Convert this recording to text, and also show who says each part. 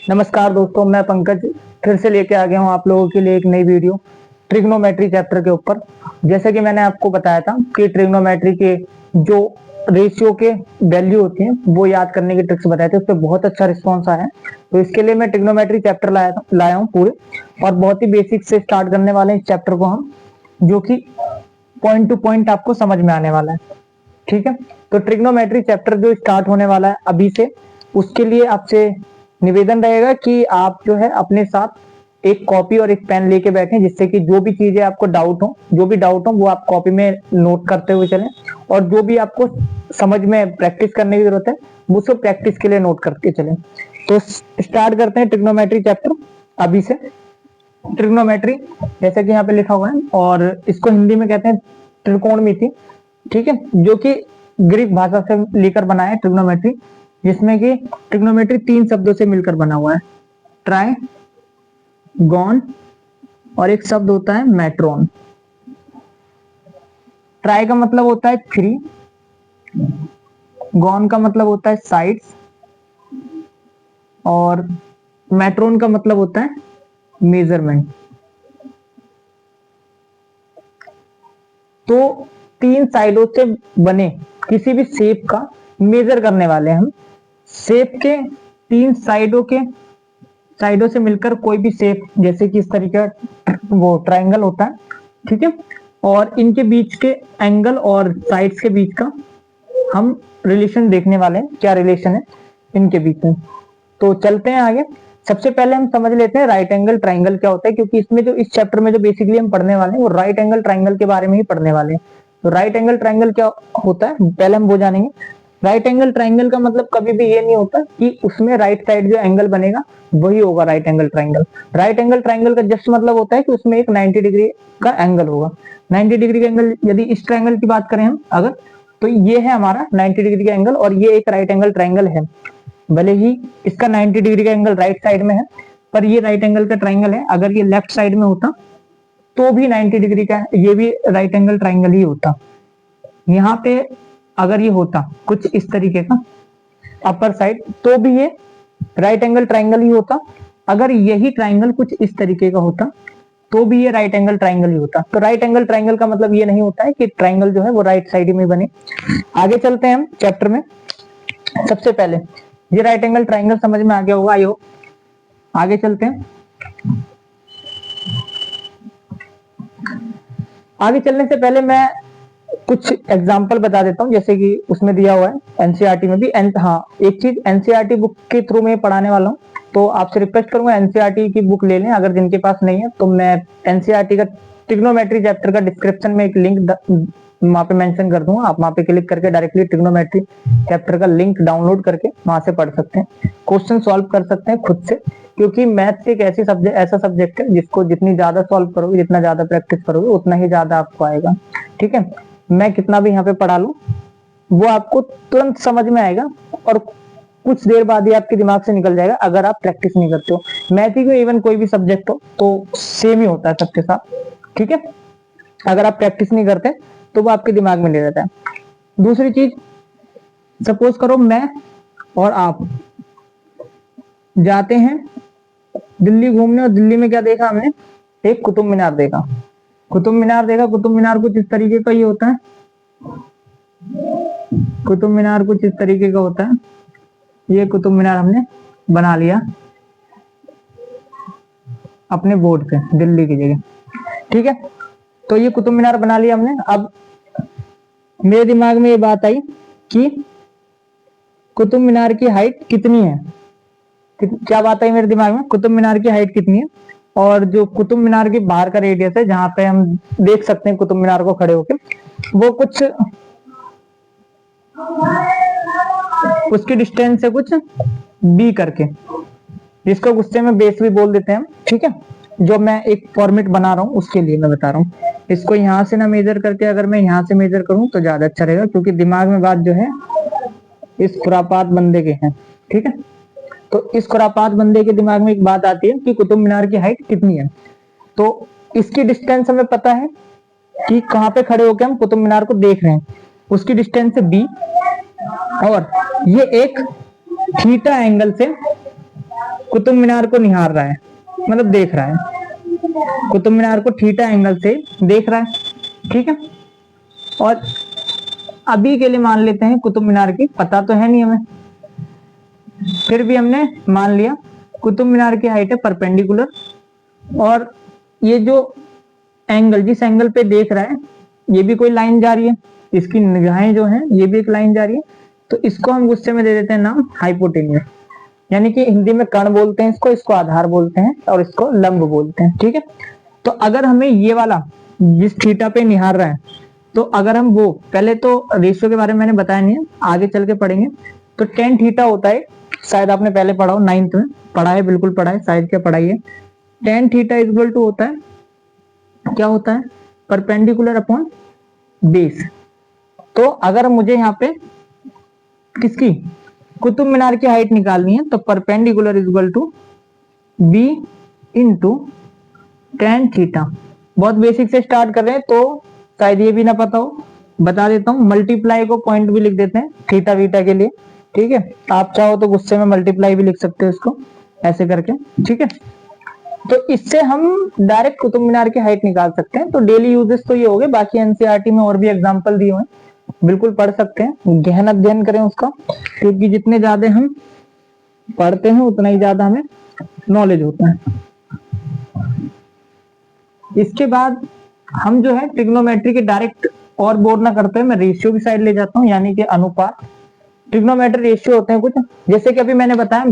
Speaker 1: नमस्कार दोस्तों, मैं पंकज फिर से लेके आ गया हूँ आप लोगों के लिए एक नई वीडियो ट्रिग्नोमेट्री चैप्टर के ऊपर। जैसे कि मैंने आपको बताया था कि ट्रिग्नोमेट्री के जो रेशियो के वैल्यू होती हैं वो याद करने के ट्रिक्स बताए थे, उस पर बहुत अच्छा रिस्पॉन्स आया है। तो इसके लिए मैं ट्रिग्नोमेट्री चैप्टर लाया हूँ पूरे, और बहुत ही बेसिक से स्टार्ट करने वाले हैं इस चैप्टर को हम, जो कि पॉइंट टू पॉइंट आपको समझ में आने वाला है। ठीक है, तो ट्रिग्नोमेट्री चैप्टर जो स्टार्ट होने वाला है अभी से, उसके लिए आपसे निवेदन रहेगा कि आप जो है अपने साथ एक कॉपी और एक पेन लेके बैठें, जिससे कि जो भी चीजें आपको डाउट हो वो आप कॉपी में नोट करते हुए चलें, और जो भी आपको समझ में प्रैक्टिस करने की जरूरत है वो सब प्रैक्टिस के लिए नोट करके चलें। तो स्टार्ट करते हैं ट्रिग्नोमेट्री चैप्टर अभी से। ट्रिग्नोमेट्री जैसे कि यहाँ पे लिखा हुआ है, और इसको हिंदी में कहते हैं त्रिकोणमिति। ठीक है, जो कि ग्रीक भाषा से लेकर बना है ट्रिग्नोमेट्री, जिसमें कि ट्रिग्नोमेट्री 3 शब्दों से मिलकर बना हुआ है, ट्राई, गॉन और एक शब्द होता है मेट्रोन। ट्राई का मतलब होता है 3, गॉन का मतलब होता है साइड्स, और मेट्रोन का मतलब होता है मेजरमेंट। तो 3 साइडों से बने किसी भी शेप का मेजर करने वाले हैं हम। शेप के 3 साइडों से मिलकर कोई भी शेप, जैसे कि इस तरीके का वो ट्रायंगल होता है। ठीक है, और इनके बीच के एंगल और साइड्स के बीच का हम रिलेशन देखने वाले हैं, क्या रिलेशन है इनके बीच में। तो चलते हैं आगे। सबसे पहले हम समझ लेते हैं राइट एंगल ट्राइंगल क्या होता है, क्योंकि इसमें जो इस चैप्टर में जो बेसिकली हम पढ़ने वाले हैं वो राइट एंगल ट्राइंगल के बारे में ही पढ़ने वाले हैं। तो राइट एंगल ट्राइंगल क्या होता है पहले हम वो जानेंगे। राइट एंगल ट्राइंगल का मतलब कभी भी ये नहीं होता कि उसमें राइट साइड जो एंगल बनेगा वही होगा right angle triangle. Right angle triangle का जस्ट मतलब होता है कि उसमें एक 90 डिग्री का एंगल होगा। 90 डिग्री का एंगल, यदि इस ट्राइंगल की बात करें हम अगर, तो ये है हमारा 90 डिग्री का एंगल, और ये एक राइट एंगल ट्राइंगल है। भले ही इसका 90 डिग्री का एंगल राइट साइड में है, पर ये राइट एंगल का ट्राइंगल है। अगर ये लेफ्ट साइड में होता तो भी 90 डिग्री का ये भी राइट एंगल ट्राइंगल ही होता। यहाँ पे अगर ये होता कुछ इस तरीके का अपर साइड, तो भी ये राइट एंगल ट्राइंगल ही होता। अगर यही ट्राइंगल कुछ इस तरीके का होता तो भी ये राइट एंगल ट्राइंगल ही होता। तो राइट एंगल ट्राइंगल का मतलब ये नहीं होता है कि ट्राइंगल जो है वो राइट साइड में बने। आगे चलते हैं हम चैप्टर में। सबसे पहले ये राइट एंगल ट्राइंगल समझ में आ गया होगा आई होप। आगे चलते हैं। आगे चलने से पहले मैं कुछ एग्जाम्पल बता देता हूँ, जैसे कि उसमें दिया हुआ है एनसीईआरटी में भी। हाँ, एक चीज एनसीईआरटी बुक के थ्रू में पढ़ाने वाला हूँ, तो आपसे रिक्वेस्ट करूंगा एनसीईआरटी की बुक ले लें। अगर जिनके पास नहीं है तो मैं एनसीईआरटी का ट्रिग्नोमेट्री चैप्टर का डिस्क्रिप्शन में एक लिंक वहां पे मेंशन कर दूंगा। आप वहां पे क्लिक करके डायरेक्टली ट्रिग्नोमेट्री चैप्टर का लिंक डाउनलोड करके वहां से पढ़ सकते हैं, क्वेश्चन सॉल्व कर सकते हैं खुद से। क्योंकि मैथ्स एक ऐसा सब्जेक्ट है जिसको जितनी ज्यादा सॉल्व करोगे, जितना ज्यादा प्रैक्टिस करोगे, उतना ही ज्यादा आपको आएगा। ठीक है, मैं कितना भी यहाँ पे पढ़ा लूं वो आपको तुरंत समझ में आएगा, और कुछ देर बाद ही आपके दिमाग से निकल जाएगा अगर आप प्रैक्टिस नहीं करते हो। मैथ ही को इवन कोई भी सब्जेक्ट हो तो सेम ही होता है सबके साथ। ठीक है, अगर आप प्रैक्टिस नहीं करते तो वो आपके दिमाग में नहीं रहता है। दूसरी चीज, सपोज करो मैं और आप जाते हैं दिल्ली घूमने, और दिल्ली में क्या देखा हमने, एक कुतुब मीनार देखा। कुतुब मीनार कुछ इस तरीके का ही होता है। कुतुब मीनार कुछ इस तरीके का होता है। ये कुतुब मीनार हमने बना लिया अपने बोर्ड पे दिल्ली की जगह। ठीक है, तो ये कुतुब मीनार बना लिया हमने। अब मेरे दिमाग में ये बात आई कि कुतुब मीनार की हाइट कितनी है। क्या बात आई मेरे दिमाग में, कुतुब मीनार की हाइट कितनी है, और जो कुतुब मीनार के बाहर का रेडियस है जहां पे हम देख सकते हैं कुतुब मीनार को खड़े होके, वो कुछ उसकी डिस्टेंस है कुछ बी करके, जिसको गुस्से में बेस भी बोल देते हैं हम। ठीक है, जो मैं एक फॉर्मेट बना रहा हूँ उसके लिए मैं बता रहा हूँ। इसको यहाँ से ना मेजर करके अगर मैं यहाँ से मेजर करूँ तो ज्यादा अच्छा रहेगा, क्योंकि दिमाग में बात जो है इस खुरापात बंदे के हैं। ठीक है, तो इस खुरापात बंदे के दिमाग में एक बात आती है कि कुतुब मीनार की हाइट कितनी है। तो इसकी डिस्टेंस हमें पता है कि कहाँ पे खड़े होकर हम कुतुब मीनार को देख रहे हैं, उसकी डिस्टेंस है बी, और ये एक थीटा एंगल से कुतुब मीनार को निहार रहा है, मतलब देख रहा है, कुतुब मीनार को थीटा एंगल से देख रहा है, ठीक है। और अभी के लिए मान लेते हैं कुतुब मीनार की पता तो है नहीं हमें, फिर भी हमने मान लिया कुतुब मीनार की हाइट है परपेंडिकुलर, और ये जो एंगल जिस एंगल पे देख रहा है ये भी कोई लाइन जा रही है, इसकी निगाहें जो हैं ये भी एक लाइन जा रही है, तो इसको हम गुस्से में दे देते हैं नाम हाइपोटेन्यूस, यानी कि हिंदी में कर्ण बोलते हैं इसको, इसको आधार बोलते हैं और इसको लंब बोलते हैं, ठीक है। तो अगर हमें ये वाला जिस थीटा पे निहार रहा है, तो अगर हम वो पहले तो रेशियो के बारे में मैंने बताया नहीं है, आगे चल के पढ़ेंगे। तो टेन थीटा होता है, शायद आपने पहले पढ़ा हो, 9th में पढ़ा है, बिल्कुल पढ़ा है, शायद क्या पढ़ाई है। Tan theta is equal to होता है, क्या होता है, परपेंडिकुलर अपॉन बेस। तो अगर मुझे यहाँ पे किसकी कुतुब मीनार की हाइट निकालनी है, तो perpendicular is equal to B into tan theta. बहुत बेसिक से स्टार्ट कर रहे हैं तो शायद ये भी ना पता हो, बता देता हूँ। मल्टीप्लाई को पॉइंट भी लिख देते हैं थीटा वीटा के लिए, ठीक है। आप चाहो तो गुस्से में मल्टीप्लाई भी लिख सकते हो इसको ऐसे करके, ठीक है। तो इससे हम डायरेक्ट कुतुब मीनार की हाइट निकाल सकते हैं। तो डेली यूजेस तो ये हो गए, बाकी एनसीईआरटी में और भी एग्जांपल दिए हुए हैं, बिल्कुल पढ़ सकते हैं, गहन अध्ययन करें उसका, क्योंकि जितने ज्यादा हम पढ़ते हैं उतना ही ज्यादा हमें नॉलेज होता है। इसके बाद हम जो है ट्रिग्नोमेट्री के डायरेक्ट और बोर ना करते हैं, मैं रेशियो की साइड ले जाता हूँ, यानी कि अनुपात। ट्रिग्नोमेट्री रेशियो होते हैं कुछ, जैसे कि अभी मैंने बताया